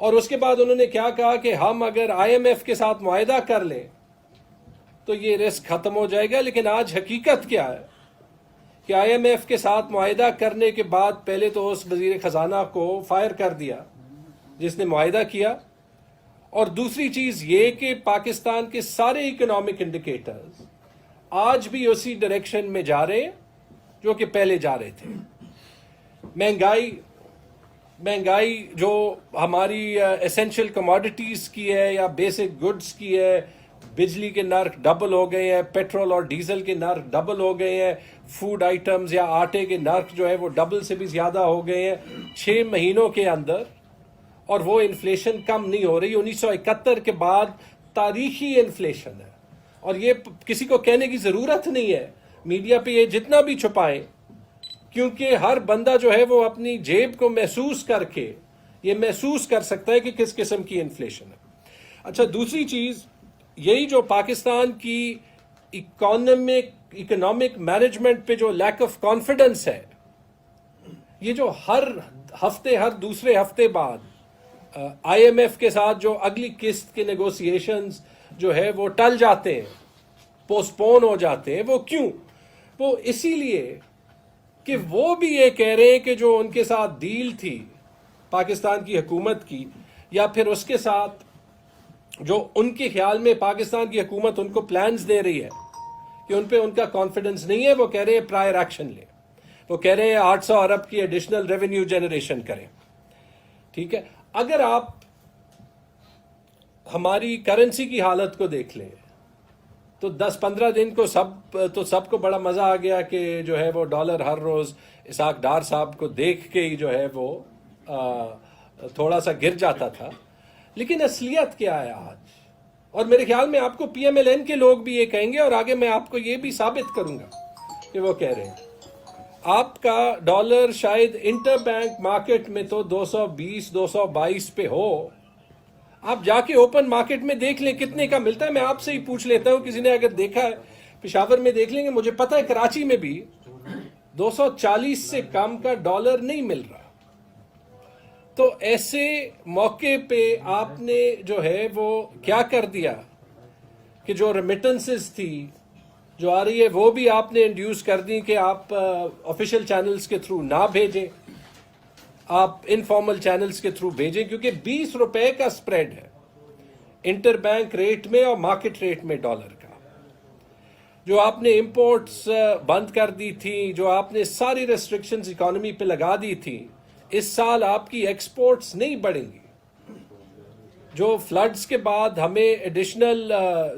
اور اس کے بعد انہوں نے کیا کہا کہ ہم اگر آئی ایم ایف کے ساتھ معاہدہ کر لیں تو یہ رسک ختم ہو جائے گا. لیکن آج حقیقت کیا ہے کہ آئی ایم ایف کے ساتھ معاہدہ کرنے کے بعد پہلے تو اس وزیر خزانہ کو فائر کر دیا جس نے معاہدہ کیا, اور دوسری چیز یہ کہ پاکستان کے سارے اکنامک انڈیکیٹرز آج بھی اسی ڈائریکشن میں جا رہے ہیں جو کہ پہلے جا رہے تھے. مہنگائی جو ہماری ایسینشل کموڈیٹیز کی ہے یا بیسک گڈز کی ہے, بجلی کے نرخ ڈبل ہو گئے ہیں, پیٹرول اور ڈیزل کے نرخ ڈبل ہو گئے ہیں, فوڈ آئٹمز یا آٹے کے نرخ جو ہے وہ ڈبل سے بھی زیادہ ہو گئے ہیں 6 مہینوں کے اندر, اور وہ انفلیشن کم نہیں ہو رہی. 1971 کے بعد تاریخی انفلیشن ہے, اور یہ کسی کو کہنے کی ضرورت نہیں ہے, میڈیا پہ یہ جتنا بھی چھپائیں, کیونکہ ہر بندہ جو ہے وہ اپنی جیب کو محسوس کر کے یہ محسوس کر سکتا ہے کہ کس قسم کی انفلیشن ہے. اچھا, دوسری چیز یہی جو پاکستان کی اکنامک مینجمنٹ پہ جو لیک آف کانفیڈنس ہے, یہ جو ہر ہفتے ہر دوسرے ہفتے بعد آئی ایم ایف کے ساتھ جو اگلی قسط کے نیگوسیشنز جو ہے وہ ٹل جاتے ہیں, پوسٹ پون ہو جاتے ہیں. وہ کیوں؟ وہ اسی لیے کہ وہ بھی یہ کہہ رہے ہیں کہ جو ان کے ساتھ ڈیل تھی پاکستان کی حکومت کی, یا پھر اس کے ساتھ جو ان کے خیال میں پاکستان کی حکومت ان کو پلانز دے رہی ہے کہ ان پہ ان کا کانفیڈنس نہیں ہے, وہ کہہ رہے ہیں پرائر ایکشن لیں, وہ کہہ رہے ہیں 800 ارب کی ایڈیشنل ریونیو جنریشن کریں. ٹھیک ہے, اگر آپ ہماری کرنسی کی حالت کو دیکھ لیں تو 10-15 دن کو سب کو بڑا مزہ آ گیا کہ جو ہے وہ ڈالر ہر روز اسحاق ڈار صاحب کو دیکھ کے ہی جو ہے وہ تھوڑا سا گر جاتا تھا. لیکن اصلیت کیا ہے آج؟ اور میرے خیال میں آپ کو پی ایم ایل این کے لوگ بھی یہ کہیں گے, اور آگے میں آپ کو یہ بھی ثابت کروں گا کہ وہ کہہ رہے ہیں. آپ کا ڈالر شاید انٹر بینک مارکیٹ میں تو 220-222 پہ ہو, آپ جا کے اوپن مارکیٹ میں دیکھ لیں کتنے کا ملتا ہے. میں آپ سے ہی پوچھ لیتا ہوں, کسی نے اگر دیکھا ہے پشاور میں دیکھ لیں گے. مجھے پتہ ہے کراچی میں بھی 240 سے کم کا ڈالر نہیں مل رہا. تو ایسے موقع پہ آپ نے جو ہے وہ کیا کر دیا کہ جو ریمیٹنسز تھی جو آ رہی ہے وہ بھی آپ نے انڈیوس کر دی کہ آپ آفیشیل چینلز کے تھرو نہ بھیجیں, آپ انفارمل چینلز کے تھرو بھیجیں, کیونکہ 20 روپے کا سپریڈ ہے انٹر بینک ریٹ میں اور مارکیٹ ریٹ میں ڈالر کا. جو آپ نے امپورٹس بند کر دی تھی, جو آپ نے ساری ریسٹرکشنز اکانومی پہ لگا دی تھی, اس سال آپ کی ایکسپورٹس نہیں بڑھیں گی. جو فلڈز کے بعد ہمیں ایڈیشنل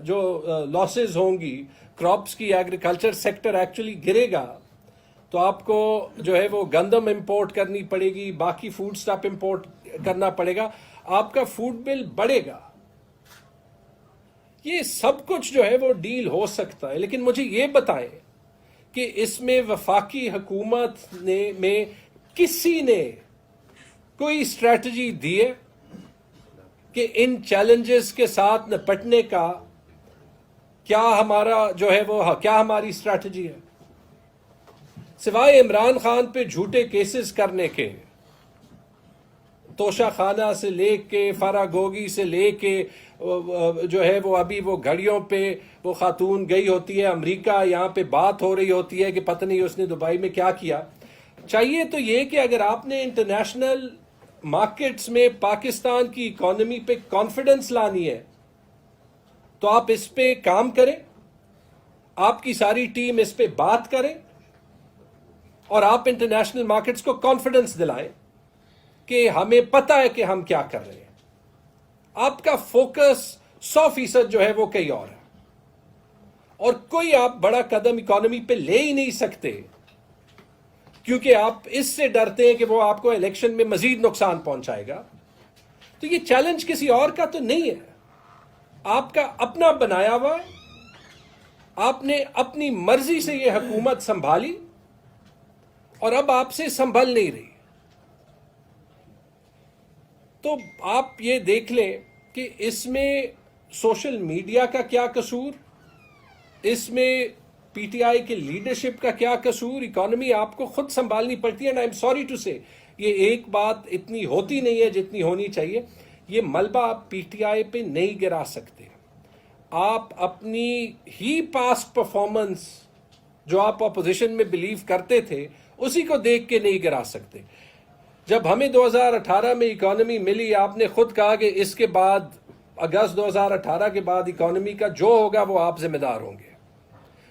جو لاسز ہوں گی کراپس کی, ایگریکلچر سیکٹر ایکچولی گرے گا, تو آپ کو جو ہے وہ گندم امپورٹ کرنی پڑے گی, باقی فوڈ سٹاف امپورٹ کرنا پڑے گا, آپ کا فوڈ بل بڑھے گا. یہ سب کچھ جو ہے وہ ڈیل ہو سکتا ہے. لیکن مجھے یہ بتائیں کہ اس میں وفاقی حکومت میں کسی نے کوئی اسٹریٹجی دی ہے کہ ان چیلنجز کے ساتھ نپٹنے کا کیا ہمارا جو ہے وہ کیا ہماری اسٹریٹجی ہے؟ سوائے عمران خان پہ جھوٹے کیسز کرنے کے, توشہ خانہ سے لے کے فرا گوگی سے لے کے جو ہے وہ ابھی وہ گھڑیوں پہ وہ خاتون گئی ہوتی ہے امریکہ, یہاں پہ بات ہو رہی ہوتی ہے کہ پتہ نہیں اس نے دبئی میں کیا کیا. چاہیے تو یہ کہ اگر آپ نے انٹرنیشنل مارکیٹس میں پاکستان کی اکانومی پہ کانفیڈنس لانی ہے تو آپ اس پہ کام کریں, آپ کی ساری ٹیم اس پہ بات کریں, اور آپ انٹرنیشنل مارکیٹس کو کانفیڈنس دلائیں کہ ہمیں پتہ ہے کہ ہم کیا کر رہے ہیں. آپ کا فوکس 100% جو ہے وہ کہیں اور ہے, اور کوئی آپ بڑا قدم اکانومی پہ لے ہی نہیں سکتے کیونکہ آپ اس سے ڈرتے ہیں کہ وہ آپ کو الیکشن میں مزید نقصان پہنچائے گا. تو یہ چیلنج کسی اور کا تو نہیں ہے, آپ کا اپنا بنایا ہوا ہے. آپ نے اپنی مرضی سے یہ حکومت سنبھالی اور اب آپ سے سنبھل نہیں رہی. تو آپ یہ دیکھ لیں کہ اس میں سوشل میڈیا کا کیا قصور, اس میں پی ٹی آئی کے لیڈرشپ کا کیا قصور. اکانومی آپ کو خود سنبھالنی پڑتی ہے. And I am sorry to say یہ ایک بات اتنی ہوتی نہیں ہے جتنی ہونی چاہیے. یہ ملبہ آپ پی ٹی آئی پہ نہیں گرا سکتے. آپ اپنی ہی پاسٹ پرفارمنس جو آپ اپوزیشن میں بلیو کرتے تھے اسی کو دیکھ کے نہیں گرا سکتے. جب ہمیں 2018 میں اکانومی ملی، آپ نے خود کہا کہ اس کے بعد اگست 2018 کے بعد اکانومی کا جو ہوگا وہ آپ ذمہ دار ہوں گے.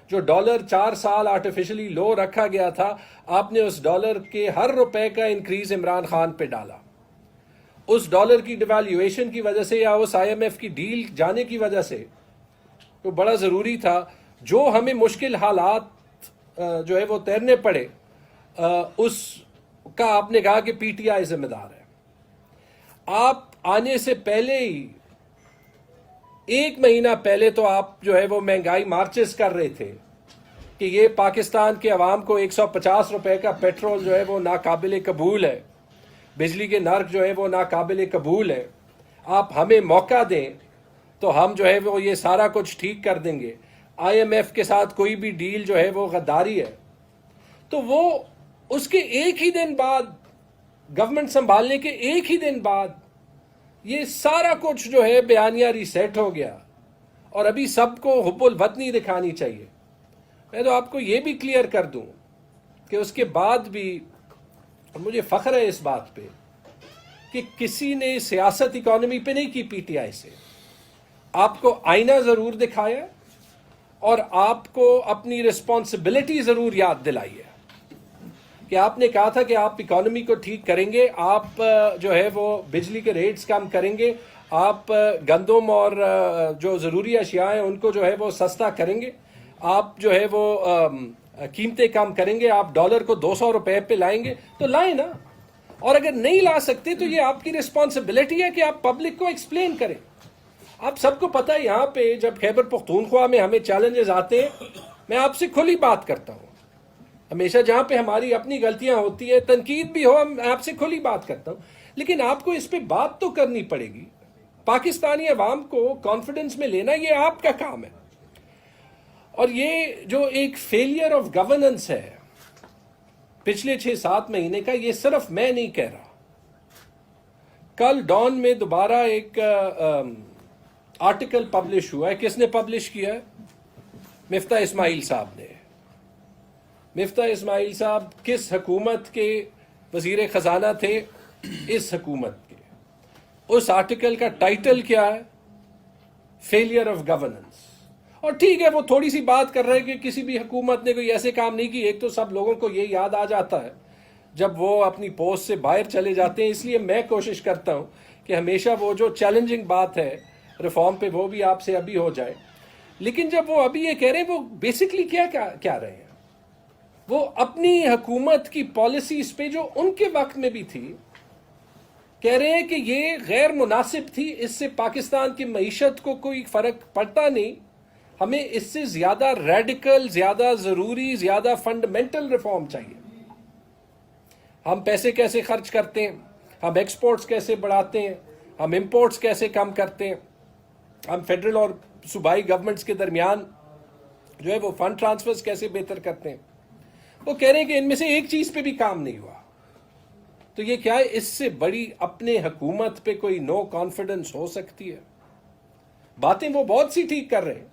جو ڈالر 4 سال آرٹیفیشلی لو رکھا گیا تھا، آپ نے اس ڈالر کے ہر روپے کا انکریز عمران خان پہ ڈالا. اس ڈالر کی ڈیویلیویشن کی وجہ سے یا اس آئی ایم ایف کی ڈیل جانے کی وجہ سے تو بڑا ضروری تھا. جو ہمیں مشکل حالات جو ہے وہ تیرنے پڑے، اس کا آپ نے کہا کہ پی ٹی آئی ذمہ دار ہے. آپ آنے سے پہلے ہی 1 مہینہ پہلے تو آپ جو ہے وہ مہنگائی مارچز کر رہے تھے کہ یہ پاکستان کے عوام کو 150 روپے کا پیٹرول جو ہے وہ ناقابل قبول ہے، بجلی کے نرخ جو ہے وہ ناقابل قبول ہے. آپ ہمیں موقع دیں تو ہم جو ہے وہ یہ سارا کچھ ٹھیک کر دیں گے. آئی ایم ایف کے ساتھ کوئی بھی ڈیل جو ہے وہ غداری ہے. تو وہ اس کے ایک ہی دن بعد، گورنمنٹ سنبھالنے کے ایک ہی دن بعد، یہ سارا کچھ جو ہے بیانیہ ریسیٹ ہو گیا. اور ابھی سب کو حب الوطنی دکھانی چاہیے. میں تو آپ کو یہ بھی کلیئر کر دوں کہ اس کے بعد بھی مجھے فخر ہے اس بات پہ کہ کسی نے سیاست اکانومی پہ نہیں کی پی ٹی آئی سے. آپ کو آئینہ ضرور دکھایا اور آپ کو اپنی رسپانسبلٹی ضرور یاد دلائی ہے کہ آپ نے کہا تھا کہ آپ اکانومی کو ٹھیک کریں گے، آپ جو ہے وہ بجلی کے ریٹس کم کریں گے، آپ گندم اور جو ضروری اشیاء ہیں ان کو جو ہے وہ سستا کریں گے، آپ جو ہے وہ قیمتیں کم کریں گے، آپ ڈالر کو 200 روپے پہ لائیں گے. تو لائیں نا. اور اگر نہیں لا سکتے تو یہ آپ کی رسپانسبلٹی ہے کہ آپ پبلک کو ایکسپلین کریں. آپ سب کو پتہ ہے یہاں پہ جب خیبر پختونخوا میں ہمیں چیلنجز آتے ہیں، میں آپ سے کھلی بات کرتا ہوں. ہمیشہ جہاں پہ ہماری اپنی غلطیاں ہوتی ہیں، تنقید بھی ہو، میں آپ سے کھلی بات کرتا ہوں. لیکن آپ کو اس پہ بات تو کرنی پڑے گی. پاکستانی عوام کو کانفیڈنس میں لینا یہ آپ کا کام ہے. اور یہ جو ایک فیلئر آف گورننس ہے پچھلے 6-7 مہینے کا، یہ صرف میں نہیں کہہ رہا. کل ڈان میں دوبارہ ایک آرٹیکل پبلش ہوا ہے. کس نے پبلش کیا ہے؟ مفتاح اسماعیل صاحب نے. مفتاح اسماعیل صاحب کس حکومت کے وزیر خزانہ تھے؟ اس حکومت کے. اس آرٹیکل کا ٹائٹل کیا ہے؟ Failure of governance. اور ٹھیک ہے، وہ تھوڑی سی بات کر رہے ہیں کہ کسی بھی حکومت نے کوئی ایسے کام نہیں کی. ایک تو سب لوگوں کو یہ یاد آ جاتا ہے جب وہ اپنی پوسٹ سے باہر چلے جاتے ہیں. اس لیے میں کوشش کرتا ہوں کہ ہمیشہ وہ جو چیلنجنگ بات ہے ریفارم پہ وہ بھی آپ سے ابھی ہو جائے. لیکن جب وہ ابھی یہ کہہ رہے ہیں، وہ بیسکلی کیا رہے ہیں؟ وہ اپنی حکومت کی پالیسیز پہ جو ان کے وقت میں بھی تھی کہہ رہے ہیں کہ یہ غیر مناسب تھی، اس سے پاکستان کی معیشت کو کوئی فرق پڑتا نہیں، ہمیں اس سے زیادہ ریڈیکل، زیادہ ضروری، زیادہ فنڈامنٹل ریفارم چاہیے. ہم پیسے کیسے خرچ کرتے ہیں، ہم ایکسپورٹس کیسے بڑھاتے ہیں، ہم امپورٹس کیسے کم کرتے ہیں، ہم فیڈرل اور صوبائی گورنمنٹس کے درمیان جو ہے وہ فنڈ ٹرانسفرز کیسے بہتر کرتے ہیں. وہ کہہ رہے ہیں کہ ان میں سے ایک چیز پہ بھی کام نہیں ہوا. تو یہ کیا ہے؟ اس سے بڑی اپنے حکومت پہ کوئی نو کانفیڈنس ہو سکتی ہے؟ باتیں وہ بہت سی ٹھیک کر رہے ہیں،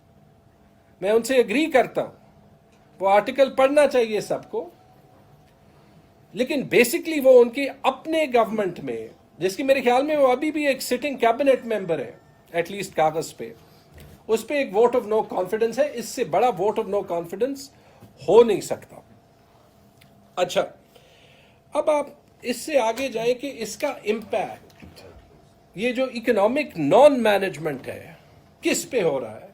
میں ان سے اگری کرتا ہوں، وہ آرٹیکل پڑھنا چاہیے سب کو. لیکن بیسکلی وہ ان کے اپنے گورنمنٹ میں، جس کی میرے خیال میں وہ ابھی بھی ایک سٹنگ کیبنٹ ممبر ہے ایٹ لیسٹ کاغذ پہ، اس پہ ایک ووٹ آف نو کانفیڈنس ہے. اس سے بڑا ووٹ آف نو کانفیڈنس ہو نہیں سکتا. اچھا، اب آپ اس سے آگے جائیں کہ اس کا امپیکٹ، یہ جو اکنامک نان مینجمنٹ ہے، کس پہ ہو رہا ہے؟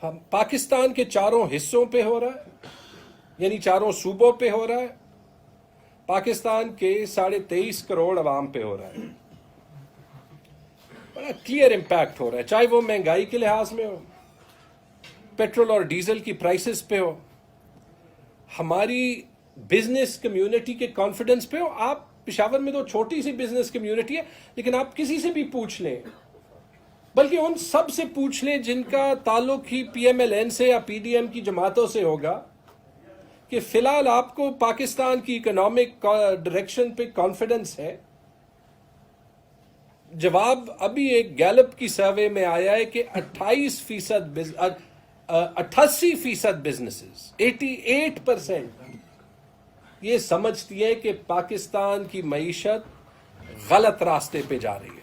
ہم پاکستان کے چاروں حصوں پہ ہو رہا ہے، یعنی چاروں صوبوں پہ ہو رہا ہے، پاکستان کے 23.5 کروڑ عوام پہ ہو رہا ہے. بڑا کلیئر امپیکٹ ہو رہا ہے، چاہے وہ مہنگائی کے لحاظ میں ہو، پیٹرول اور ڈیزل کی پرائسز پہ ہو، ہماری بزنس کمیونٹی کے کانفیڈنس پہ ہو. آپ پشاور میں تو چھوٹی سی بزنس کمیونٹی ہے، لیکن آپ کسی سے بھی پوچھ لیں، بلکہ ان سب سے پوچھ لیں جن کا تعلق ہی پی ایم ایل این سے یا پی ڈی ایم کی جماعتوں سے ہوگا، کہ فی الحال آپ کو پاکستان کی اکنامک ڈائریکشن پہ کانفیڈنس ہے. جواب ابھی ایک گیلپ کی سروے میں آیا ہے کہ 88% بزنسز 88% یہ سمجھتی ہے کہ پاکستان کی معیشت غلط راستے پہ جا رہی ہے.